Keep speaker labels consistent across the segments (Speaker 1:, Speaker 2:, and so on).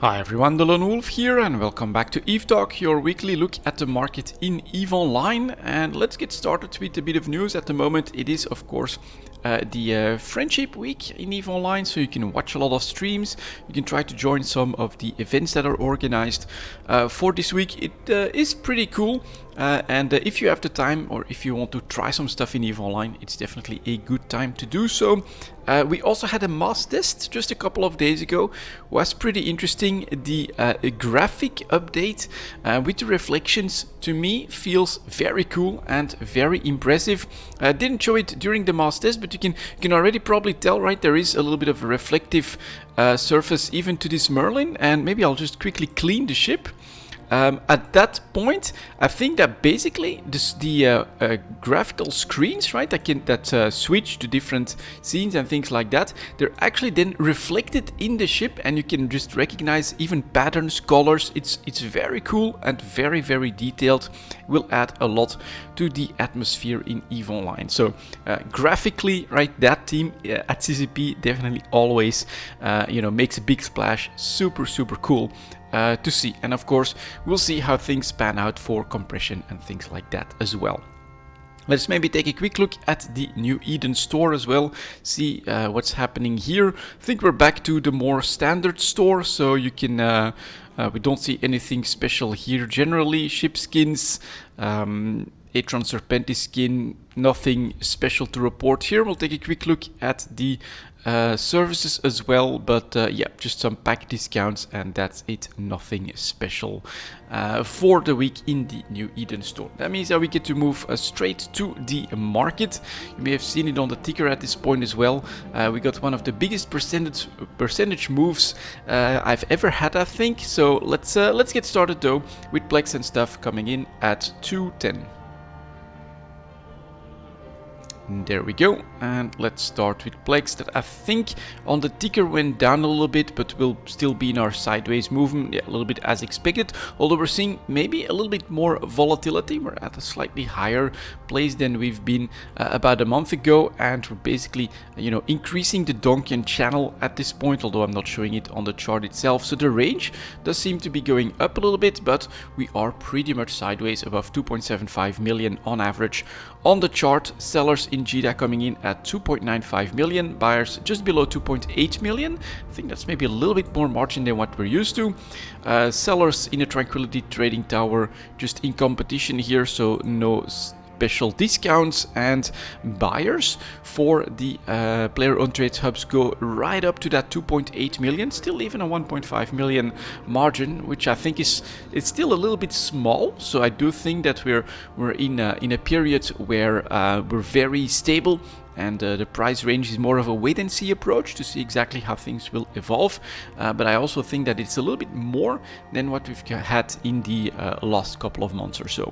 Speaker 1: Hi everyone, delonewolf here and welcome back to EVE Talk, your weekly look at the market in EVE Online. And let's get started with a bit of news. At the moment it is of course the Friendship Week in EVE Online, so you can watch a lot of streams, you can try to join some of the events that are organized for this week. It is pretty cool. And if you have the time or if you want to try some stuff in EVE Online, it's definitely a good time to do so. We also had a mass test just a couple of days ago. Was pretty interesting. The graphic update with the reflections to me feels very cool and very impressive. I didn't show it during the mass test, but you can already probably tell, right? There is a little bit of a reflective surface even to this Merlin, and maybe I'll just quickly clean the ship. At that point, I think that basically the graphical screens, right, that switch to different scenes and things like that, they're actually then reflected in the ship, and you can just recognize even patterns, colors. It's very cool and very, very detailed. Will add a lot to the atmosphere in EVE Online. So graphically, right, that team at CCP definitely always makes a big splash. Super, super cool to see. And of course we'll see how things pan out for compression and things like that as well. Let's maybe take a quick look at the New Eden store as well, see what's happening here. I think we're back to the more standard store, so you can we don't see anything special here generally. Ship skins, Atron Serpentis skin, nothing special to report here. We'll take a quick look at the services as well, but yeah, just some pack discounts and that's it. Nothing special for the week in the New Eden store. That means that we get to move straight to the market. You may have seen it on the ticker at this point as well. We got one of the biggest percentage moves I've ever had, I think. So let's get started though with plex and stuff coming in at 210. There we go, and let's start with plex that I think on the ticker went down a little bit, but will still be in our sideways movement, yeah, a little bit as expected, although we're seeing maybe a little bit more volatility. We're at a slightly higher place than we've been about a month ago, and we're basically increasing the Donkian channel at this point, although I'm not showing it on the chart itself. So the range does seem to be going up a little bit, but we are pretty much sideways above 2.75 million on average on the chart. Sellers in GDA coming in at 2.95 million, buyers just below 2.8 million. I think that's maybe a little bit more margin than what we're used to. Sellers in the Tranquility Trading Tower just in competition here, so no special discounts, and buyers for the player on trade hubs go right up to that 2.8 million, still even a 1.5 million margin, which I think it's still a little bit small. So I do think that we're in a period where we're very stable, and the price range is more of a wait and see approach to see exactly how things will evolve. But I also think that it's a little bit more than what we've had in the last couple of months or so.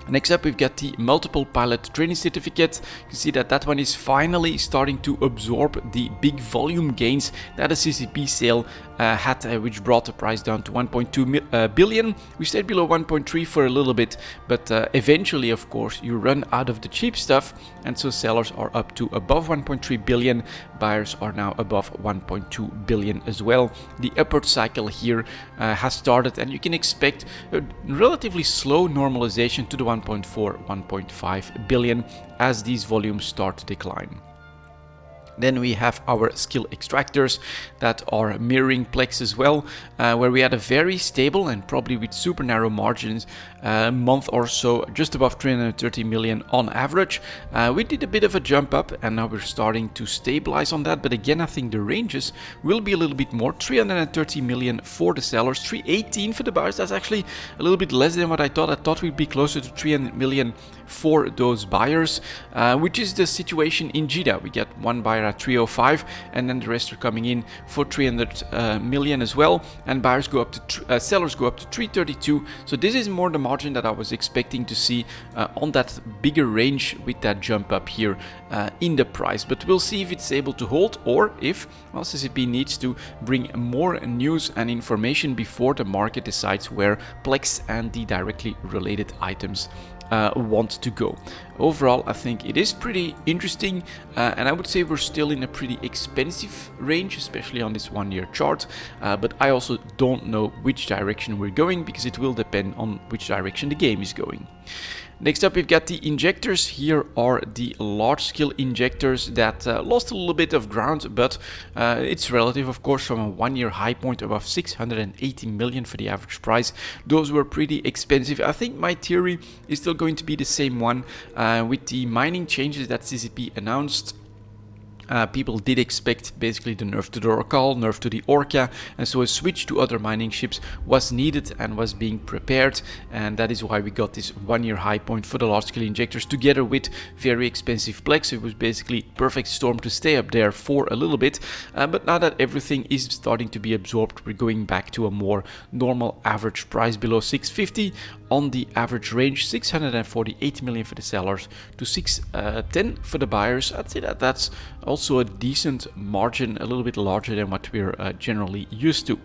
Speaker 1: Next up, we've got the multiple pilot training certificate. You can see that one is finally starting to absorb the big volume gains that a CCP sale had, which brought the price down to 1.2 billion. We stayed below 1.3 for a little bit, but eventually, of course, you run out of the cheap stuff, and so sellers are up to above 1.3 billion. Buyers are now above 1.2 billion as well. The upward cycle here has started, and you can expect a relatively slow normalization to the 1.4, 1.5 billion as these volumes start to decline. Then we have our skill extractors that are mirroring plex as well, where we had a very stable and probably with super narrow margins month or so, just above 330 million on average. We did a bit of a jump up, and now we're starting to stabilize on that. But again, I think the ranges will be a little bit more. 330 million for the sellers, 318 for the buyers. That's actually a little bit less than what I thought. I thought we'd be closer to 300 million for those buyers, which is the situation in GDA. We get one buyer at 305, and then the rest are coming in for 300 million as well, and buyers go up to sellers go up to 332. So this is more the margin that I was expecting to see on that bigger range with that jump up here in the price. But we'll see if it's able to hold, or if CCP needs to bring more news and information before the market decides where plex and the directly related items want to go. Overall, I think it is pretty interesting, and I would say we're still in a pretty expensive range, especially on this 1-year chart, but I also don't know which direction we're going, because it will depend on which direction the game is going. Next up, we've got the injectors. Here are the large-scale injectors that lost a little bit of ground, but it's relative, of course, from a 1-year high point above 680 million for the average price. Those were pretty expensive. I think my theory is still going to be the same one with the mining changes that CCP announced. People did expect basically the nerf to the Orcal, nerf to the Orca, and so a switch to other mining ships was needed and was being prepared, and that is why we got this 1-year high point for the large-scale injectors together with very expensive plex. It was basically perfect storm to stay up there for a little bit, but now that everything is starting to be absorbed, we're going back to a more normal average price below 650 on the average range, 648 million for the sellers to 610 for the buyers. I'd say that that's also a decent margin, a little bit larger than what we're generally used to.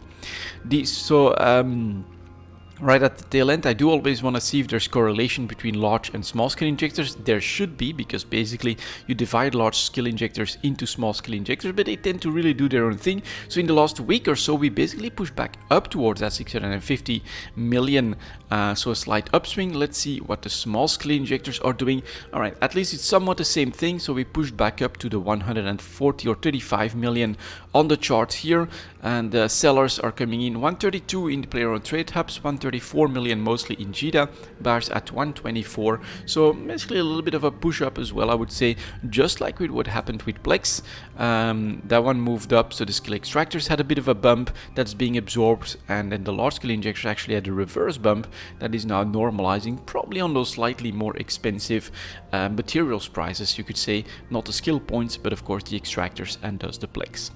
Speaker 1: Right at the tail end, I do always want to see if there's correlation between large and small scale injectors. There should be, because basically you divide large scale injectors into small scale injectors, but they tend to really do their own thing. So in the last week or so, we basically pushed back up towards that 650 million, so a slight upswing. Let's see what the small scale injectors are doing. All right, at least it's somewhat the same thing. So we pushed back up to the 140 or 35 million on the chart here, and the sellers are coming in 132 in the player on trade hubs, 134 million mostly in JITA, buyers at 124. So basically a little bit of a push up as well, I would say, just like with what happened with Plex. That one moved up, so the skill extractors had a bit of a bump that's being absorbed, and then the large scale injectors actually had a reverse bump that is now normalizing, probably on those slightly more expensive materials prices, you could say, not the skill points, but of course the extractors and thus the Plex.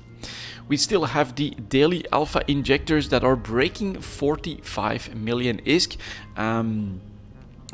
Speaker 1: We still have the daily alpha injectors that are breaking 45 million ISK.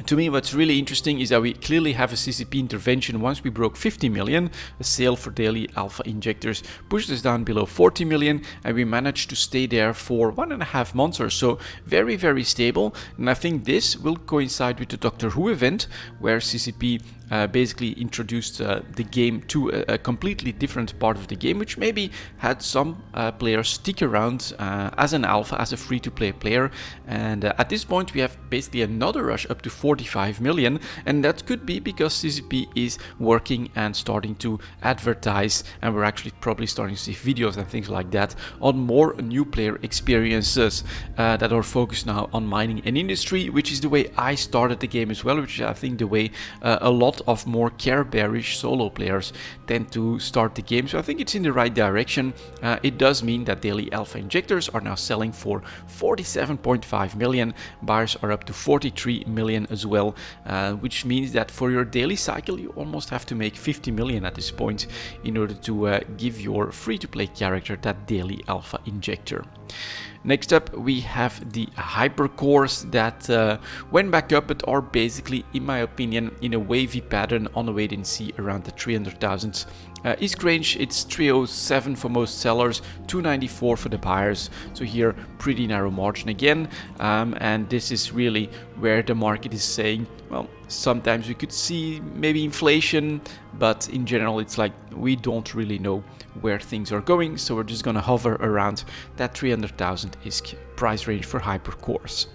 Speaker 1: To me, what's really interesting is that we clearly have a CCP intervention. Once we broke 50 million, a sale for daily alpha injectors pushed us down below 40 million, and we managed to stay there for 1.5 months or so. Very, very stable. And I think this will coincide with the Doctor Who event, where CCP basically introduced the game to a completely different part of the game, which maybe had some players stick around as an alpha, as a free-to-play player. And at this point, we have basically another rush up to 45 million, and that could be because CCP is working and starting to advertise, and we're actually probably starting to see videos and things like that on more new player experiences that are focused now on mining and industry, which is the way I started the game as well, which is I think the way a lot of more care bearish solo players tend to start the game. So I think it's in the right direction. It does mean that daily alpha injectors are now selling for 47.5 million. Buyers are up to 43 million as well, which means that for your daily cycle you almost have to make 50 million at this point in order to give your free-to-play character that daily alpha injector. Next up, we have the hypercores that went back up, but are basically, in my opinion, in a wavy pattern on a wait and see around the 300,000 ISK range. It's 307 for most sellers, 294 for the buyers. So here, pretty narrow margin again. And this is really where the market is saying, well, sometimes we could see maybe inflation, but in general, it's like we don't really know where things are going. So we're just going to hover around that 300,000 ISK price range for hypercores.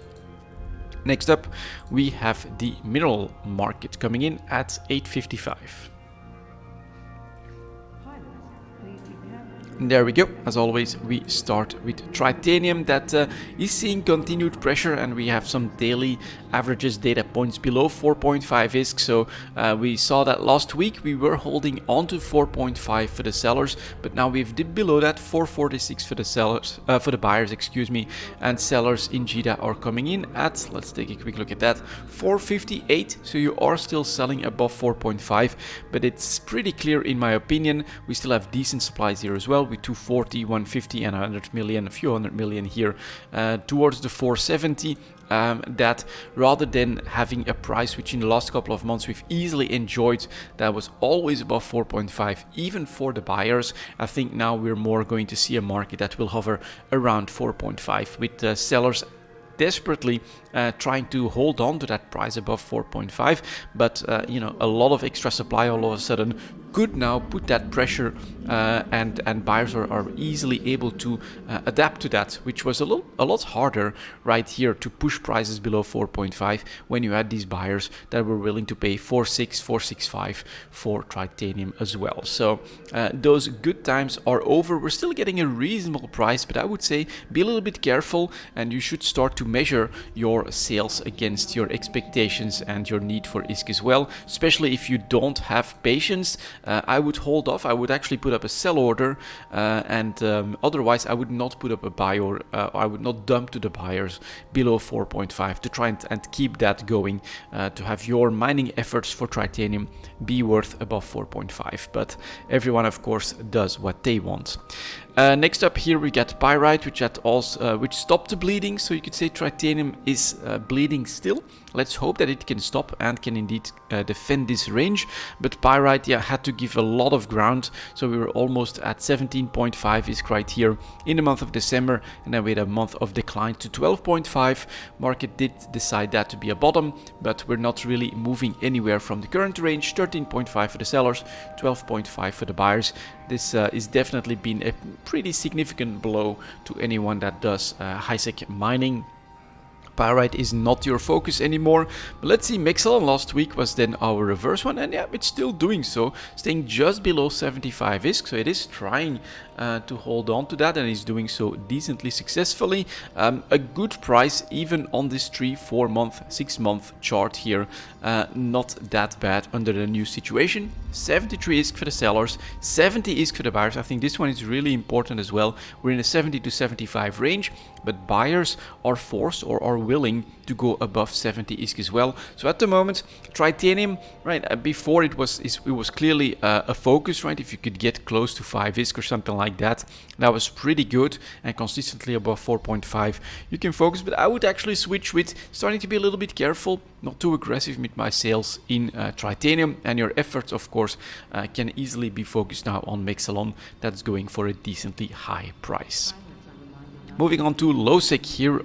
Speaker 1: Next up, we have the mineral market coming in at 855. There we go. As always, we start with titanium that is seeing continued pressure, and we have some daily averages data points below 4.5 ISK. So we saw that last week we were holding on to 4.5 for the sellers, but now we've dipped below that, 446 for the sellers, for the buyers, excuse me, and sellers in JITA are coming in at, let's take a quick look at that, 458. So you are still selling above 4.5, but it's pretty clear in my opinion. We still have decent supplies here as well, with 240, 150 and 100 million, a few hundred million here towards the 470. That rather than having a price which in the last couple of months we've easily enjoyed, that was always above 4.5 even for the buyers, I think now we're more going to see a market that will hover around 4.5 with sellers desperately trying to hold on to that price above 4.5, but you know, a lot of extra supply all of a sudden could now put that pressure, and buyers are easily able to adapt to that, which was a lot harder right here to push prices below 4.5 when you had these buyers that were willing to pay 4.6, 4.65 for titanium as well. So those good times are over. We're still getting a reasonable price, but I would say be a little bit careful, and you should start to measure your sales against your expectations and your need for ISK as well, especially if you don't have patience. I would hold off. I would actually put up a sell order, and otherwise I would not put up a buy, or I would not dump to the buyers below 4.5 to try and keep that going, to have your mining efforts for titanium be worth above 4.5. But everyone, of course, does what they want. Next up here we get pyrite, which stopped the bleeding, so you could say titanium is bleeding still. Let's hope that it can stop and can indeed defend this range. But pyrite, yeah, had to give a lot of ground, so we were almost at 17.5 ISK right here in the month of December, and then we had a month of decline to 12.5. Market did decide that to be a bottom, but we're not really moving anywhere from the current range. 13.5 for the sellers, 12.5 for the buyers. This is definitely been a pretty significant blow to anyone that does high-sec mining. Pyrite is not your focus anymore. But let's see, Mexalon last week was then our reverse one, and yeah, it's still doing so, staying just below 75 ISK, so it is trying to hold on to that, and is doing so decently successfully. A good price even on this 3, 4 month, 6 month chart here. Not that bad under the new situation. 73 ISK for the sellers, 70 ISK for the buyers. I think this one is really important as well. We're in a 70 to 75 range, but buyers are forced or are willing to go above 70 ISK as well. So at the moment, titanium, right, before it was clearly a focus, right? If you could get close to 5 ISK or something like that, that was pretty good, and consistently above 4.5 you can focus. But I would actually switch with starting to be a little bit careful, not too aggressive with my sales in titanium, and your efforts, of course, can easily be focused now on Mexalon, that's going for a decently high price. Moving on to low sec, here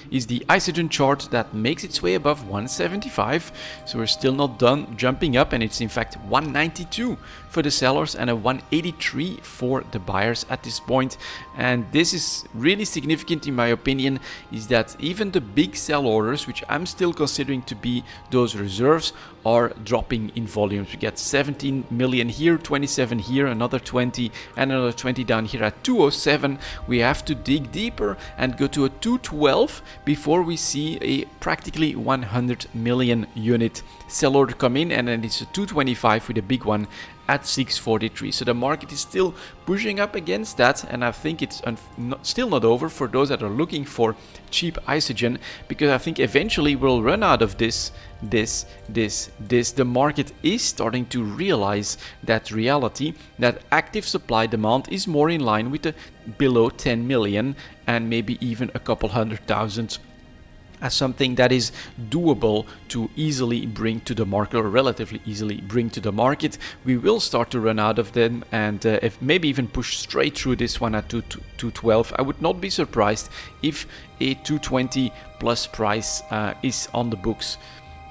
Speaker 1: is the Isogen chart that makes its way above 175, so we're still not done jumping up, and it's in fact 192 for the sellers and a 183 for the buyers at this point. And this is really significant in my opinion, is that even the big sell orders, which I'm still considering to be those reserves, are dropping in volumes. We get 17 million here, 27 here, another 20, and another 20 down here at 207. We have to dig deeper and go to a 212 before we see a practically 100 million unit sell order come in, and then it's a 225 with a big one at 643. So the market is still pushing up against that, and I think it's still not over for those that are looking for cheap Isogen, because I think eventually we'll run out of this. The market is starting to realize that reality, that active supply demand is more in line with the below 10 million and maybe even a couple 100,000 as something that is doable to easily bring to the market, or relatively easily bring to the market. We will start to run out of them, and if maybe even push straight through this one at 212. I would not be surprised if a 220 plus price is on the books.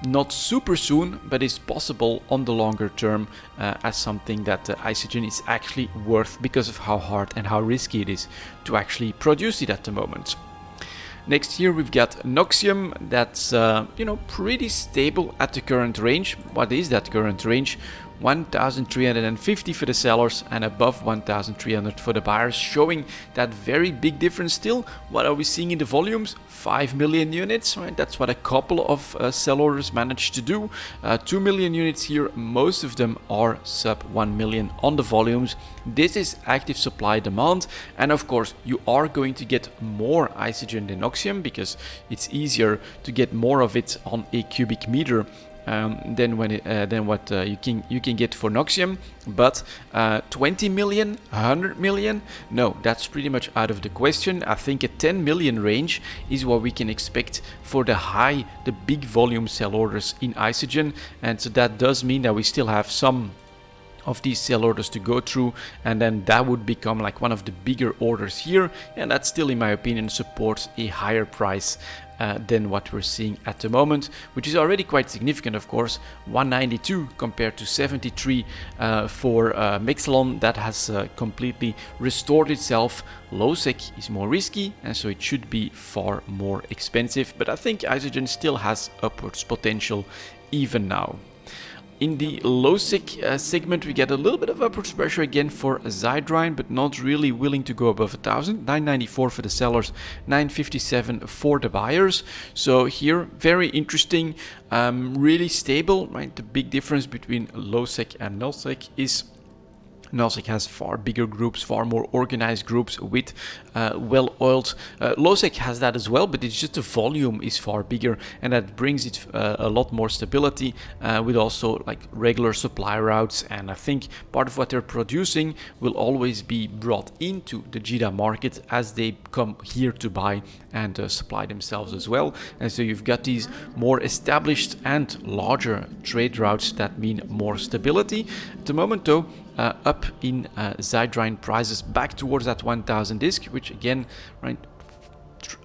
Speaker 1: Not super soon, but is possible on the longer term, as something that Isogen is actually worth because of how hard and how risky it is to actually produce it at the moment. Next here we've got Noxium, that's pretty stable at the current range. What is that current range? 1,350 for the sellers and above 1,300 for the buyers, showing that very big difference still. What are we seeing in the volumes? 5 million units, right? That's what a couple of sell orders managed to do. 2 million units here, most of them are sub 1 million on the volumes. This is active supply demand, and of course you are going to get more Isogen than Noxium because it's easier to get more of it on a cubic meter than what you can get for Noxium. But 20 million, 100 million, no, that's pretty much out of the question. I think a 10 million range is what we can expect for the big volume sell orders in Isogen, and so that does mean that we still have some of these sell orders to go through, and then that would become like one of the bigger orders here, and that still in my opinion supports a higher price than what we're seeing at the moment, which is already quite significant, of course. 192 compared to 73 for Mexelon. That has completely restored itself. Low-sec is more risky, and so it should be far more expensive, but I think Isogen still has upwards potential even now. In the low-sec segment, we get a little bit of upwards pressure again for Zydrine, but not really willing to go above 1,000. 994 for the sellers, 957 for the buyers. So here, very interesting, really stable, right? The big difference between low-sec and null-sec is null-sec has far bigger groups, far more organized groups with well-oiled. Low-sec has that as well, but it's just the volume is far bigger, and that brings it a lot more stability with also like regular supply routes. And I think part of what they're producing will always be brought into the JITA market as they come here to buy and supply themselves as well. And so you've got these more established and larger trade routes that mean more stability. At the moment though, up in Zydrine prices back towards that 1000 disc, which again, right,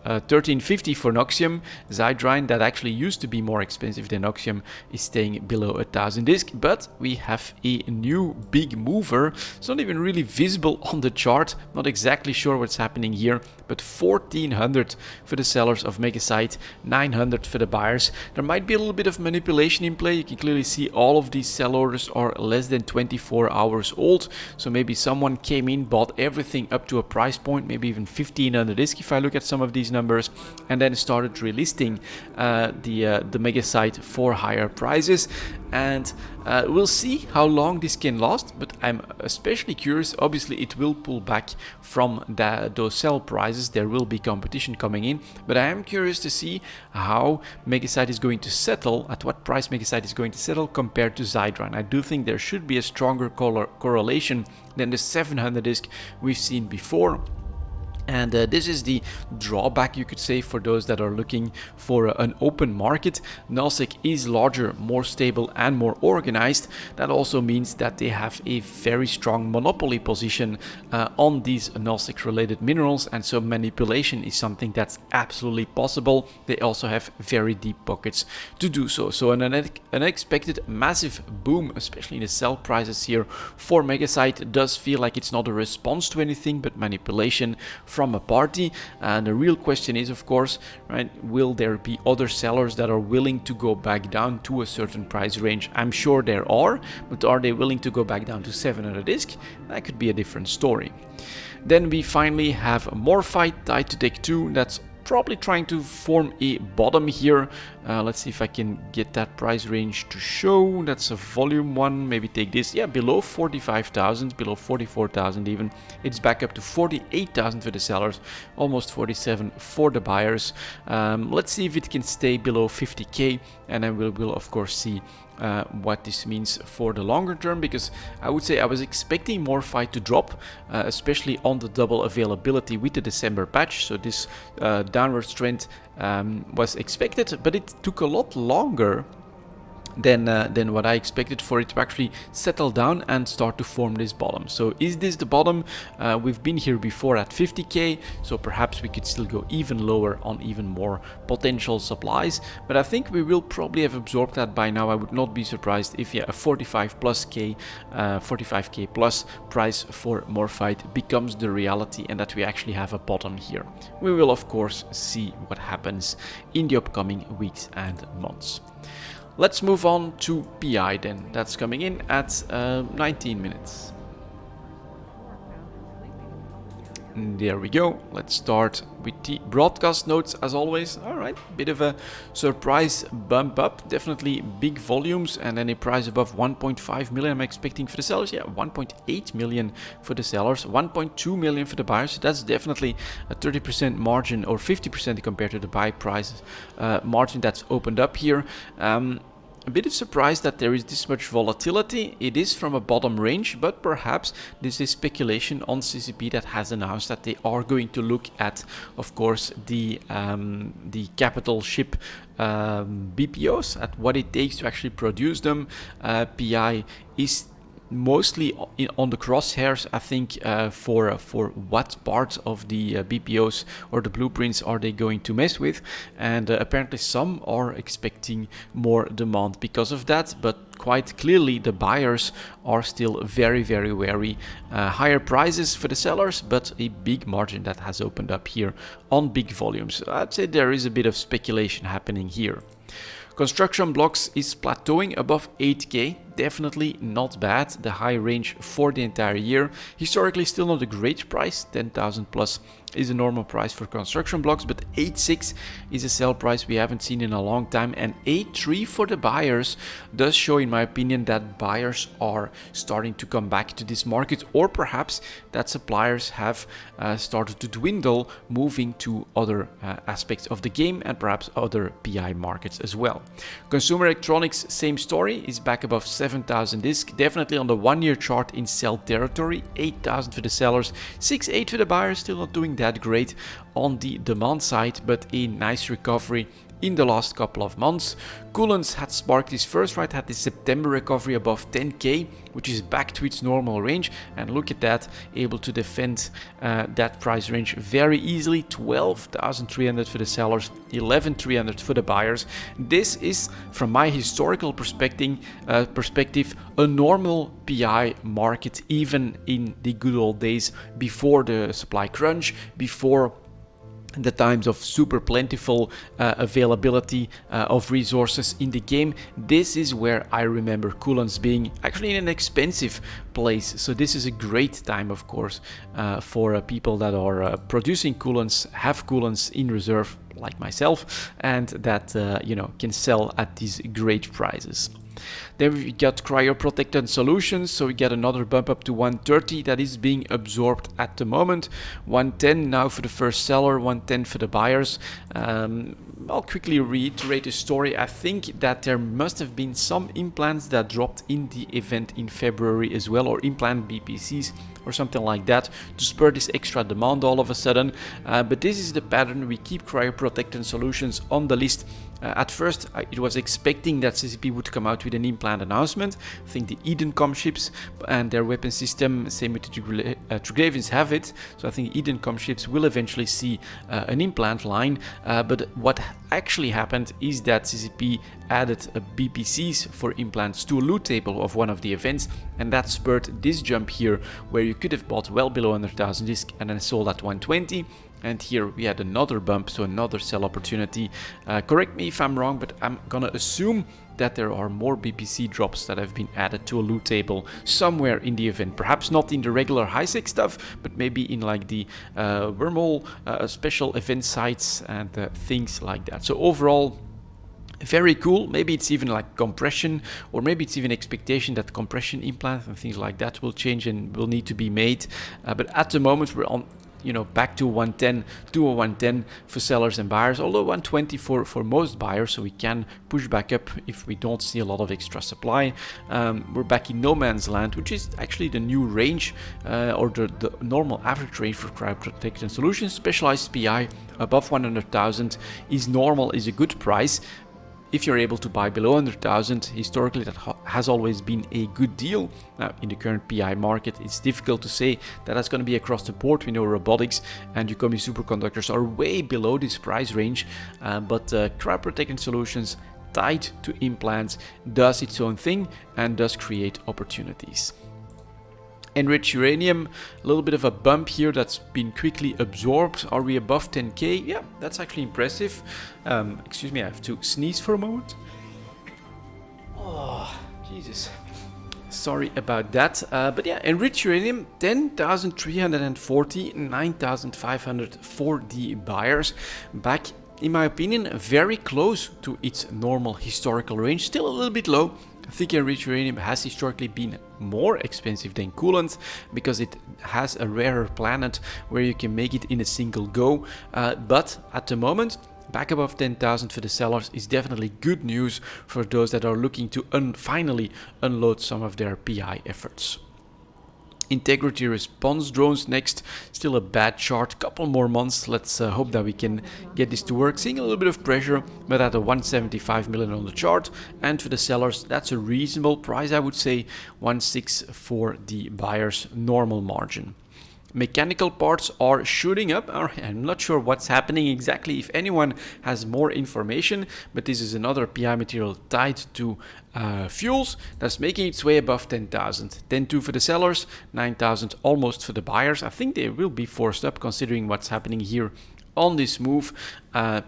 Speaker 1: 1350 for Noxium. Zydrine, that actually used to be more expensive than Noxium, is staying below 1000 disc, but we have a new big mover. It's not even really visible on the chart, not exactly sure what's happening here, but 1400 for the sellers of Megasite, 900 for the buyers. There might be a little bit of manipulation in play. You can clearly see all of these sell orders are less than 24 hours old, so maybe someone came in, bought everything up to a price point, maybe even 1500 disc if I look at some of these numbers, and then started relisting the Megasite for higher prices. And we'll see how long this can last, but I'm especially curious. Obviously it will pull back from those sell prices, there will be competition coming in, but I am curious to see how Megasite is going to settle, at what price Megasite is going to settle compared to Zydrine. I do think there should be a stronger correlation than the 700 disc we've seen before. And this is the drawback, you could say, for those that are looking for an open market. Nullsec is larger, more stable and more organized. That also means that they have a very strong monopoly position on these Nullsec related minerals, and so manipulation is something that's absolutely possible. They also have very deep pockets to do so. So an unexpected massive boom, especially in the sell prices here for Megasite, does feel like it's not a response to anything but manipulation from a party. And the real question is, of course, right, will there be other sellers that are willing to go back down to a certain price range? I'm sure there are, but are they willing to go back down to 700 disc? That could be a different story. Then we finally have Morphite tied to deck 2. That's probably trying to form a bottom here. Let's see if I can get that price range to show. That's a volume one. Maybe take this. Yeah, below 45,000, below 44,000 even. It's back up to 48,000 for the sellers, almost 47 for the buyers. Let's see if it can stay below 50k, and then we'll of course see what this means for the longer term, because I would say I was expecting Morphite to drop, especially on the double availability with the December patch. So this downward trend was expected, but it took a lot longer than what I expected for it to actually settle down and start to form this bottom. So is this the bottom? We've been here before at 50k, so perhaps we could still go even lower on even more potential supplies, but I think we will probably have absorbed that by now. I would not be surprised if a 45k plus price for Morphite becomes the reality and that we actually have a bottom here. We will of course see what happens in the upcoming weeks and months. Let's move on to PI then. That's coming in at 19 minutes. And there we go. Let's start with the broadcast notes as always. Alright, bit of a surprise bump up. Definitely big volumes, and then a price above 1.5 million I'm expecting for the sellers. Yeah, 1.8 million for the sellers, 1.2 million for the buyers. So that's definitely a 30% margin, or 50% compared to the buy price margin that's opened up here. A bit of surprise that there is this much volatility. It is from a bottom range, but perhaps this is speculation on CCP that has announced that they are going to look at, of course, the capital ship BPOs, at what it takes to actually produce them. PI is mostly on the crosshairs, I think, for what part of the BPOs or the blueprints are they going to mess with, and apparently some are expecting more demand because of that, but quite clearly the buyers are still very, very wary. Higher prices for the sellers, but a big margin that has opened up here on big volumes. I'd say there is a bit of speculation happening here. Construction blocks is plateauing above 8k, definitely not bad. The high range for the entire year. Historically still not a great price, 10,000 plus is a normal price for construction blocks, but 8.6 is a sell price we haven't seen in a long time, and 8.3 for the buyers does show, in my opinion, that buyers are starting to come back to this market, or perhaps that suppliers have started to dwindle, moving to other aspects of the game and perhaps other PI markets as well. Consumer electronics, same story, is back above 7,000 disc, definitely on the 1 year chart in sell territory. 8,000 for the sellers, 6.8 for the buyers, still not doing that great on the demand side, but a nice recovery in the last couple of months. Coolants had sparked his first ride, had this September recovery above 10k, which is back to its normal range, and look at that, able to defend that price range very easily. 12,300 for the sellers, 11,300 for the buyers. This is, from my historical perspective, a normal PI market, even in the good old days before the supply crunch, before the times of super plentiful availability of resources in the game. This is where I remember coolants being actually in an expensive place. So this is a great time, of course, for people that are producing coolants, have coolants in reserve like myself, and that can sell at these great prices. Then we got cryoprotectant solutions, so we get another bump up to 130 that is being absorbed at the moment. 110 now for the first seller, 110 for the buyers. I'll quickly reiterate the story. I think that there must have been some implants that dropped in the event in February as well, or implant BPCs or something like that, to spur this extra demand all of a sudden. But this is the pattern. We keep cryoprotectant solutions on the list. At first, it was expecting that CCP would come out with an implant announcement. I think the Edencom ships and their weapon system, same with the Triglavians, have it. So I think Edencom ships will eventually see an implant line. But what actually happened is that CCP added BPCs for implants to a loot table of one of the events, and that spurred this jump here, where you could have bought well below 100,000 disc and then sold at 120. And here we had another bump, so another sell opportunity. Correct me if I'm wrong, but I'm gonna assume that there are more BPC drops that have been added to a loot table somewhere in the event. Perhaps not in the regular high-sec stuff, but maybe in like the wormhole special event sites and things like that. So overall, very cool. Maybe it's even like compression, or maybe it's even expectation that compression implants and things like that will change and will need to be made. But at the moment we're on, back to 110 to a 110 for sellers and buyers, although 120 for most buyers, so we can push back up if we don't see a lot of extra supply. We're back in no man's land, which is actually the new range, or the normal average range for cryoprotectant solutions. Specialized PI above 100,000 is normal, is a good price. If you're able to buy below 100,000, historically that has always been a good deal. Now, in the current PI market, it's difficult to say that that's going to be across the board. We know robotics and Yukomi superconductors are way below this price range, but cryoprotectant solutions tied to implants does its own thing and does create opportunities. Enriched uranium, a little bit of a bump here that's been quickly absorbed. Are we above 10k? Yeah, that's actually impressive. Excuse me, I have to sneeze for a moment. Oh, Jesus. Sorry about that. But yeah, enriched uranium, 10,340, 9,500 for the buyers. Back, in my opinion, very close to its normal historical range. Still a little bit low. I think enriched uranium has historically been more expensive than coolant because it has a rarer planet where you can make it in a single go. But at the moment, back above 10,000 for the sellers is definitely good news for those that are looking to finally unload some of their PI efforts. Integrity response drones next. Still a bad chart, couple more months. Let's hope that we can get this to work. Seeing a little bit of pressure, but at a 175 million on the chart. And for the sellers, that's a reasonable price, I would say. 1.6 for the buyers, normal margin. Mechanical parts are shooting up. I'm not sure what's happening exactly, if anyone has more information, but this is another PI material tied to fuels that's making its way above 10,000. 10.2 for the sellers, 9,000 almost for the buyers. I think they will be forced up considering what's happening here on this move.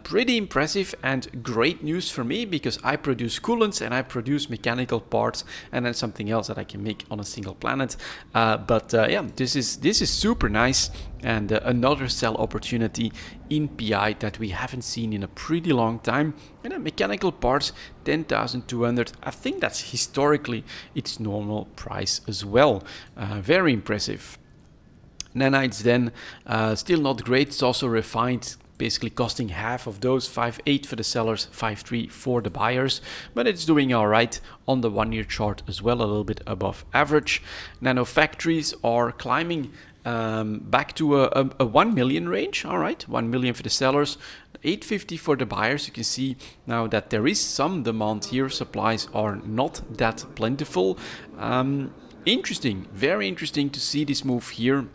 Speaker 1: Pretty impressive and great news for me, because I produce coolants and I produce mechanical parts and then something else that I can make on a single planet. Yeah, this is super nice, and another sell opportunity in PI that we haven't seen in a pretty long time. And then mechanical parts 10,200. I think that's historically its normal price as well. Very impressive. Nanites then, still not great. It's also refined, basically costing half of those. 5.8 for the sellers, 5.3 for the buyers, but it's doing all right on the 1 year chart as well, a little bit above average. Nano factories are climbing back to a 1 million range. All right, 1 million for the sellers, 850 for the buyers. You can see now that there is some demand here. Supplies are not that plentiful. Interesting, very interesting to see this move here.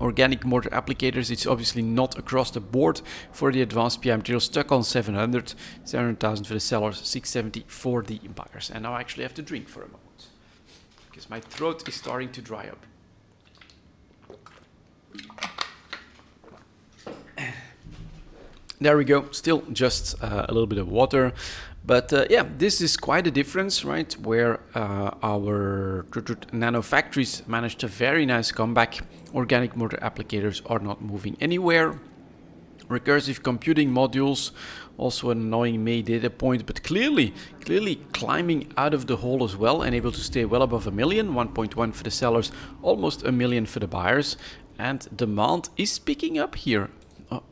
Speaker 1: Organic mortar applicators, it's obviously not across the board for the advanced PI material, stuck on 700,000 for the sellers, 670 for the buyers. And now I actually have to drink for a moment, because my throat is starting to dry up. There we go, still just a little bit of water. But yeah, this is quite a difference, right? Where our nano factories managed a very nice comeback. Organic mortar applicators are not moving anywhere. Recursive computing modules, also an annoying May data point, but clearly climbing out of the hole as well, and able to stay well above 1 million. 1.1 for the sellers, almost 1 million for the buyers. And demand is picking up here,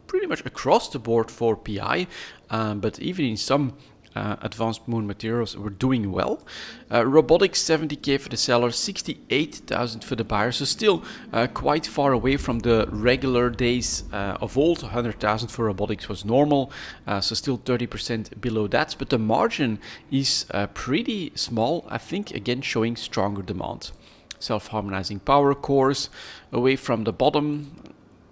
Speaker 1: pretty much across the board for PI, but even in some advanced moon materials were doing well. Robotics 70k for the sellers, 68,000 for the buyers, so still quite far away from the regular days of old. 100,000 for robotics was normal, so still 30% below that, but the margin is pretty small, I think, again showing stronger demand. Self-harmonizing power cores away from the bottom.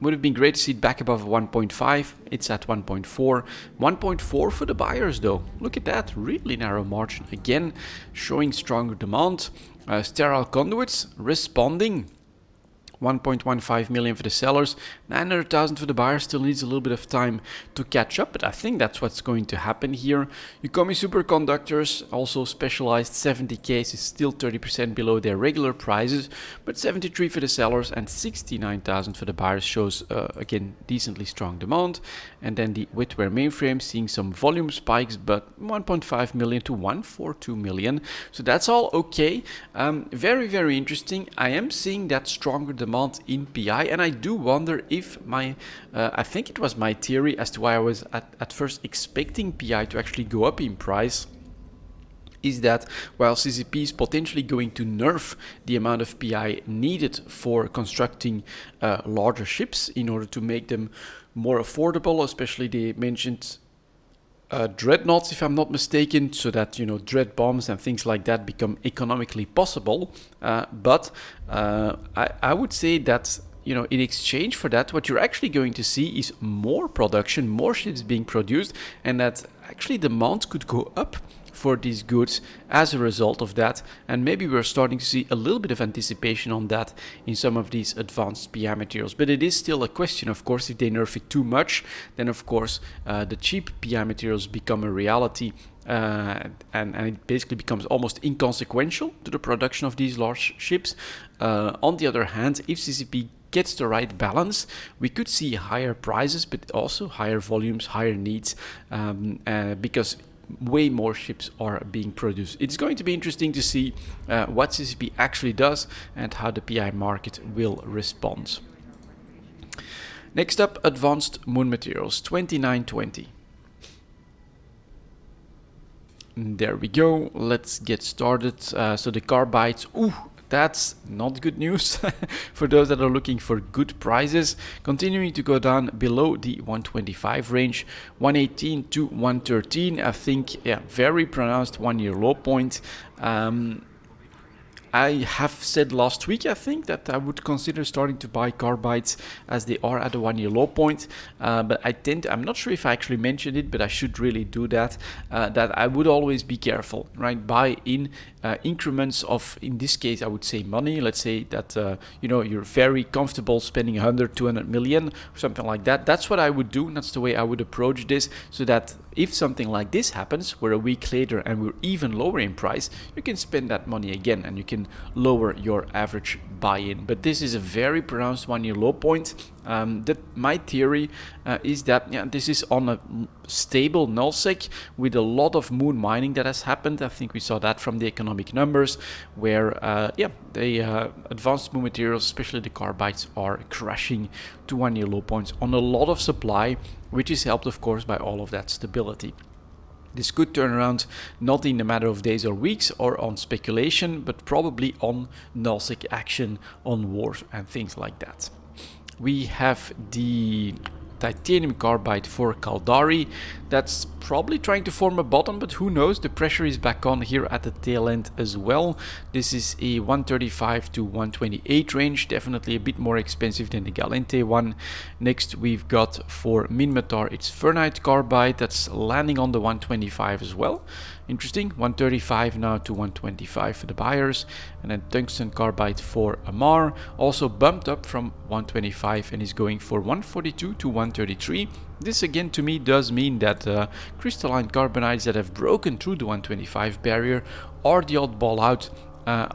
Speaker 1: Would have been great to see it back above 1.5. It's at 1.4. 1.4 for the buyers though. Look at that, really narrow margin. Again, showing stronger demand. Sterile conduits responding. 1.15 million for the sellers, 900,000 for the buyers. Still needs a little bit of time to catch up, but I think that's what's going to happen here. Yukomi superconductors, also specialized, 70k, is still 30% below their regular prices, but 73 for the sellers and 69,000 for the buyers shows again decently strong demand. And then the Whitware mainframe seeing some volume spikes, but 1.5 million to 142 million, so that's all okay. Very interesting. I am seeing that stronger demand in PI, and I do wonder if I think it was my theory as to why I was at first expecting PI to actually go up in price, is that while CCP is potentially going to nerf the amount of PI needed for constructing larger ships in order to make them more affordable, especially they mentioned dreadnoughts, if I'm not mistaken, so that, you know, dread bombs and things like that become economically possible. But I would say that, you know, in exchange for that, what you're actually going to see is more production, more ships being produced, and that actually demand could go up for these goods as a result of that. And maybe we're starting to see a little bit of anticipation on that in some of these advanced PI materials. But it is still a question, of course. If they nerf it too much, then of course the cheap PI materials become a reality, and it basically becomes almost inconsequential to the production of these large ships. On the other hand, if CCP gets the right balance, we could see higher prices, but also higher volumes, higher needs, because way more ships are being produced. It's going to be interesting to see what CCP actually does and how the PI market will respond. Next up, advanced moon materials, 2920. There we go. Let's get started. So the carbides, That's not good news for those that are looking for good prices. Continuing to go down below the 125 range, 118 to 113. I think, yeah, very pronounced 1 year low point. I have said last week, I think, that I would consider starting to buy carbides as they are at a 1 year low point. But I'm not sure if I actually mentioned it, but I should really do that. That I would always be careful, right? Buy in increments of, in this case, I would say money. Let's say that, you're very comfortable spending 100, 200 million, or something like that. That's what I would do. That's the way I would approach this, so that if something like this happens, we're a week later and we're even lower in price, you can spend that money again and you can lower your average buy-in. But this is a very pronounced 1 year low point. My theory is that this is on a stable nullsec with a lot of moon mining that has happened. I think we saw that from the economic numbers, where the advanced moon materials, especially the carbides, are crashing to 1 year low points on a lot of supply, which is helped, of course, by all of that stability. This could turn around not in a matter of days or weeks or on speculation, but probably on nullsec action, on wars and things like that. We have the titanium carbide for Caldari. That's probably trying to form a bottom, but who knows? The pressure is back on here at the tail end as well. This is a 135 to 128 range, definitely a bit more expensive than the Galente one. Next we've got for Minmatar, it's Fernite carbide, that's landing on the 125 as well. Interesting, 135 now to 125 for the buyers. And then tungsten carbide for Amar, also bumped up from 125 and is going for 142 to 133. This again to me does mean that crystalline carbonides that have broken through the 125 barrier are the oddball out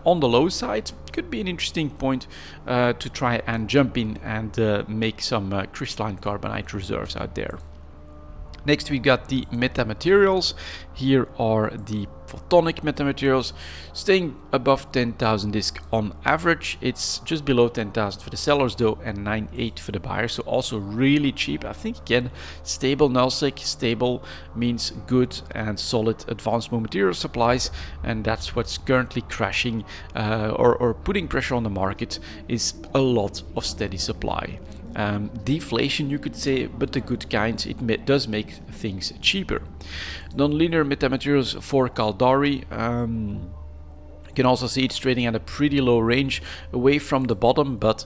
Speaker 1: on the low side. Could be an interesting point to try and jump in and make some crystalline carbonite reserves out there. Next we got the metamaterials. Here are the photonic metamaterials, staying above 10,000 disk on average. It's just below 10,000 for the sellers though, and 9.8 for the buyers, so also really cheap. I think again, stable nullsec. Stable means good and solid advanced moon material supplies, and that's what's currently crashing or putting pressure on the market, is a lot of steady supply. Deflation, you could say, but the good kind. It does make things cheaper. Non-linear metamaterials for Caldari. You can also see it's trading at a pretty low range, away from the bottom, but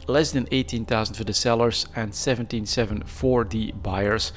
Speaker 1: less than 18,000 for the sellers and 17.7 for the buyers.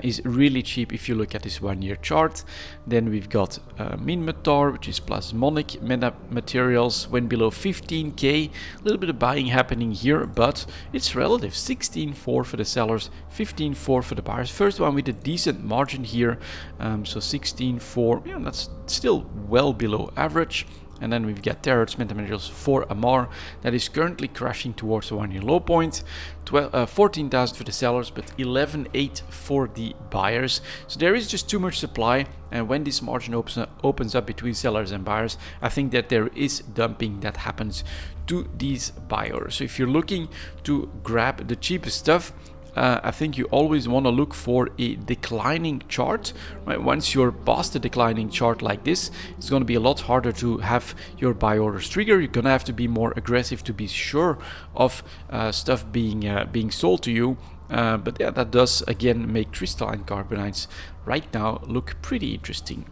Speaker 1: Is really cheap if you look at this 1 year chart. Then we've got Minmatar, which is plasmonic metamaterials, went below 15k. A little bit of buying happening here, but it's relative. 16.4 for the sellers, 15.4 for the buyers. First one with a decent margin here, so 16.4. Yeah, that's still well below average. And then we've got terahertz metamaterials for Amar, that is currently crashing towards the 1 year low point. 14,000 for the sellers, but 11.8 for the buyers. So there is just too much supply, and when this margin opens up between sellers and buyers, I think that there is dumping that happens to these buyers. So if you're looking to grab the cheapest stuff, I think you always want to look for a declining chart, right? Once you're past a declining chart like this, it's going to be a lot harder to have your buy orders trigger. You're going to have to be more aggressive to be sure of stuff being sold to you. But yeah, that does again make crystalline carbonites right now look pretty interesting.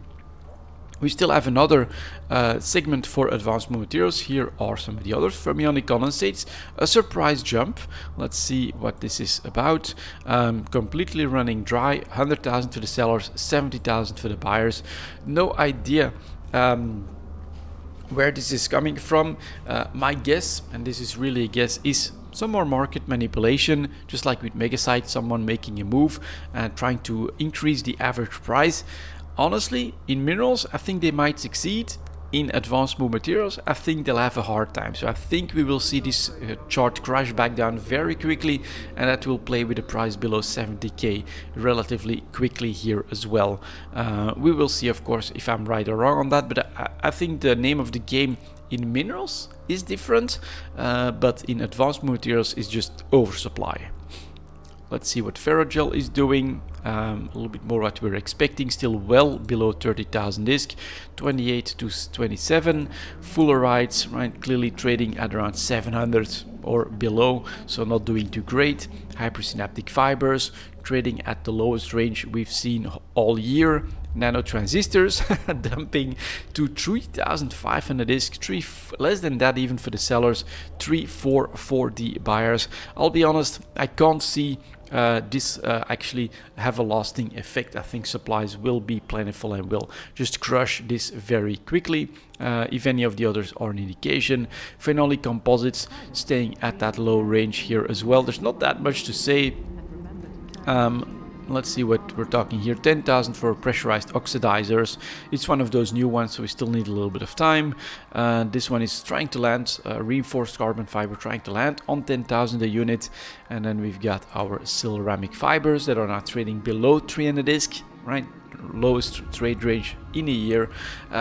Speaker 1: We still have another segment for advanced moon materials. Here are some of the other fermionic condensates. A surprise jump. Let's see what this is about. Completely running dry. 100,000 for the sellers, 70,000 for the buyers. No idea where this is coming from. My guess, and this is really a guess, is some more market manipulation, just like with Megasite, someone making a move and trying to increase the average price. Honestly, in minerals, I think they might succeed. In advanced moon materials, I think they'll have a hard time. So I think we will see this chart crash back down very quickly, and that will play with the price below 70k relatively quickly here as well. We will see, of course, if I'm right or wrong on that, but I think the name of the game in minerals is different, but in advanced moon materials is just oversupply. Let's see what Ferrogel is doing. a little bit more what we're expecting, still well below 30,000 disc, 28 to 27. Fuller rides, right, clearly trading at around 700 or below, so not doing too great. Hypersynaptic fibers trading at the lowest range we've seen all year. Nano transistors dumping to 3,500 disc, less than that even for the sellers, 3,400 for the buyers. I'll be honest, I can't see this actually have a lasting effect. I think supplies will be plentiful and will just crush this very quickly. If any of the others are an indication. Phenolic composites staying at that low range here as well. There's not that much to say. Let's see what we're talking here. 10,000 for pressurized oxidizers. It's one of those new ones, so we still need a little bit of time. This one is trying to land, reinforced carbon fiber trying to land on 10,000 a unit. And then we've got our ceramic fibers that are now trading below 300 disc, right? Lowest trade range in a year.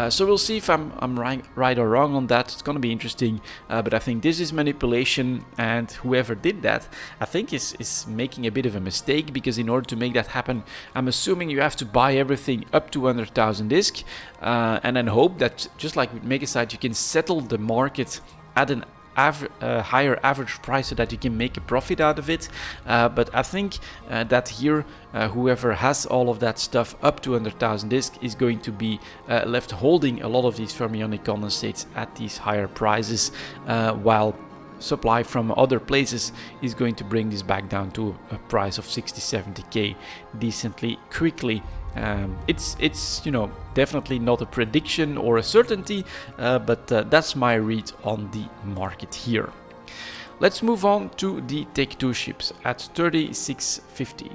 Speaker 1: So we'll see if I'm right or wrong on that. It's going to be interesting, but I think this is manipulation, and whoever did that, I think is making a bit of a mistake, because in order to make that happen, I'm assuming you have to buy everything up to 100,000 disc, and then hope that, just like with Megasite, you can settle the market at an higher average price so that you can make a profit out of it. But I think that here whoever has all of that stuff up to 100,000 disc is going to be left holding a lot of these fermionic condensates at these higher prices, while supply from other places is going to bring this back down to a price of 60-70k decently quickly. It's you know, definitely not a prediction or a certainty, but that's my read on the market here. Let's move on to the Take 2 ships at 36.15.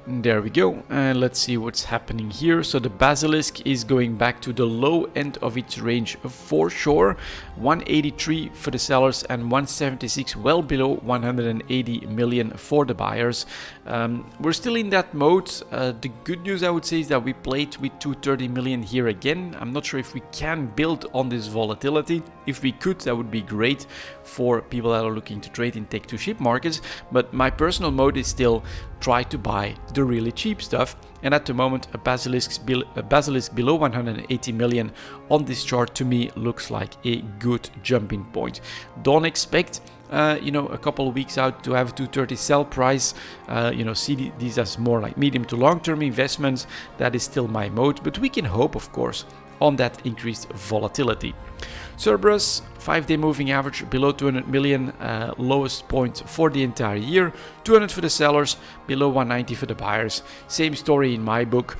Speaker 1: There we go, and let's see what's happening here. So the Basilisk is going back to the low end of its range for sure. 183 for the sellers and 176, well below 180 million for the buyers. We're still in that mode. The good news, I would say, is that we played with 230 million here again. I'm not sure if we can build on this volatility. If we could, that would be great for people that are looking to trade in Take 2 ship markets, but my personal mode is still try to buy the really cheap stuff, and at the moment a basilisk below 180 million on this chart to me looks like a good jumping point. Don't expect you know, a couple of weeks out to have 230 sell price. You know, see these as more like medium to long term investments. That is still my mode, but we can hope, of course, on that increased volatility. Cerberus 5-day moving average below 200 million, lowest point for the entire year. 200 for the sellers, below 190 for the buyers. Same story in my book,